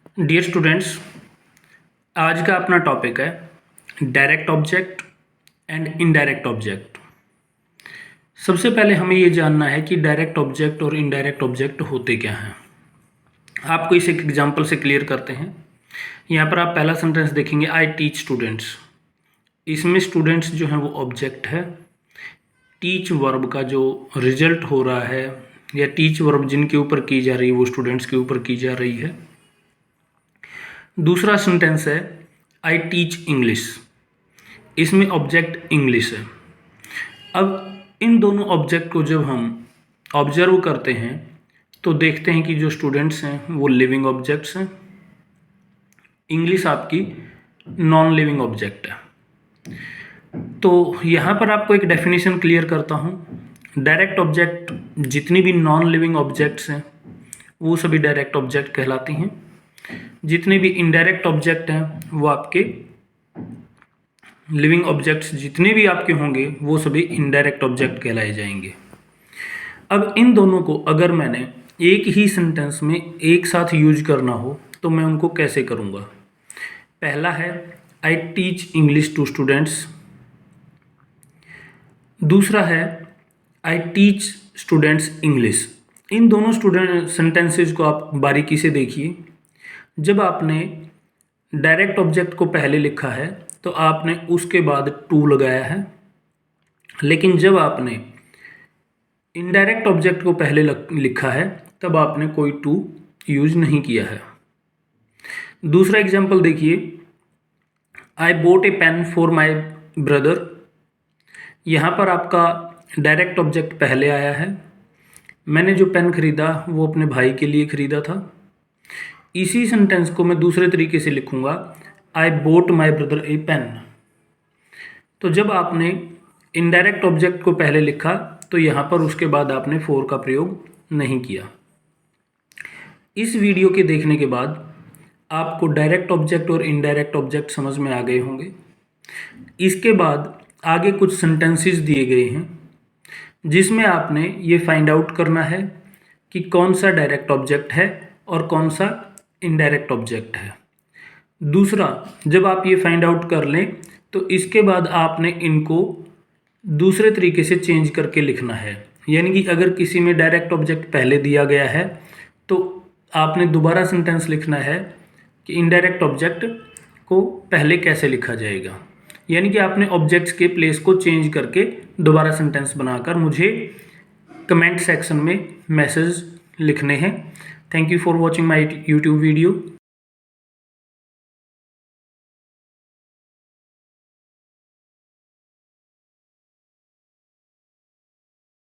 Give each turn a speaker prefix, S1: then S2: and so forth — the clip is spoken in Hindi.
S1: डियर स्टूडेंट्स, आज का अपना टॉपिक है direct object and indirect object. सबसे पहले हमें ये जानना है कि डायरेक्ट ऑब्जेक्ट और इनडायरेक्ट ऑब्जेक्ट होते क्या हैं। आपको इसे एक एग्जांपल से क्लियर करते हैं। यहाँ पर आप पहला सेंटेंस देखेंगे, आई टीच स्टूडेंट्स। इसमें स्टूडेंट्स जो हैं वो ऑब्जेक्ट है। टीच वर्ब का जो रिजल्ट हो रहा है या टीच वर्ब जिनके ऊपर की जा रही है वो स्टूडेंट्स के ऊपर की जा रही है। दूसरा सेंटेंस है आई टीच इंग्लिश। इसमें ऑब्जेक्ट इंग्लिश है। अब इन दोनों ऑब्जेक्ट को जब हम ऑब्जर्व करते हैं तो देखते हैं कि जो स्टूडेंट्स हैं वो लिविंग ऑब्जेक्ट्स हैं, इंग्लिश आपकी नॉन लिविंग ऑब्जेक्ट है। तो यहाँ पर आपको एक डेफिनेशन क्लियर करता हूँ। डायरेक्ट ऑब्जेक्ट जितनी भी नॉन लिविंग ऑब्जेक्ट्स हैं वो सभी डायरेक्ट ऑब्जेक्ट कहलाती हैं। जितने भी इनडायरेक्ट ऑब्जेक्ट हैं वो आपके लिविंग ऑब्जेक्ट्स जितने भी आपके होंगे वो सभी इनडायरेक्ट ऑब्जेक्ट कहलाए जाएंगे। अब इन दोनों को अगर मैंने एक ही सेंटेंस में एक साथ यूज करना हो तो मैं उनको कैसे करूँगा। पहला है I teach English to students. दूसरा है आई टीच स्टूडेंट्स इंग्लिश। इन दोनों स्टूडेंट सेंटेंसेस को आप बारीकी से देखिए। जब आपने डायरेक्ट ऑब्जेक्ट को पहले लिखा है तो आपने उसके बाद टू लगाया है, लेकिन जब आपने इनडायरेक्ट ऑब्जेक्ट को पहले लिखा है तब आपने कोई टू यूज नहीं किया है। दूसरा एग्जांपल देखिए, I bought a pen for my brother. यहाँ पर आपका डायरेक्ट ऑब्जेक्ट पहले आया है। मैंने जो पेन खरीदा वो अपने भाई के लिए खरीदा था। इसी सेंटेंस को मैं दूसरे तरीके से लिखूंगा, I bought my brother a pen. तो जब आपने इनडायरेक्ट ऑब्जेक्ट को पहले लिखा तो यहाँ पर उसके बाद आपने फोर का प्रयोग नहीं किया। इस वीडियो के देखने के बाद आपको डायरेक्ट ऑब्जेक्ट और इनडायरेक्ट ऑब्जेक्ट समझ में आ गए होंगे। इसके बाद आगे कुछ सेंटेंसेस दिए गए हैं जिसमें आपने ये फाइंड आउट करना है कि कौन सा डायरेक्ट ऑब्जेक्ट है और कौन सा इनडायरेक्ट ऑब्जेक्ट है। दूसरा, जब आप ये फाइंड आउट कर लें तो इसके बाद आपने इनको दूसरे तरीके से चेंज करके लिखना है। यानी कि अगर किसी में डायरेक्ट ऑब्जेक्ट पहले दिया गया है तो आपने दोबारा सेंटेंस लिखना है कि इनडायरेक्ट ऑब्जेक्ट को पहले कैसे लिखा जाएगा। यानी कि आपने ऑब्जेक्ट्स के प्लेस को चेंज करके दोबारा सेंटेंस बनाकर मुझे कमेंट सेक्शन में मैसेज लिखने हैं। Thank you for watching my YouTube video.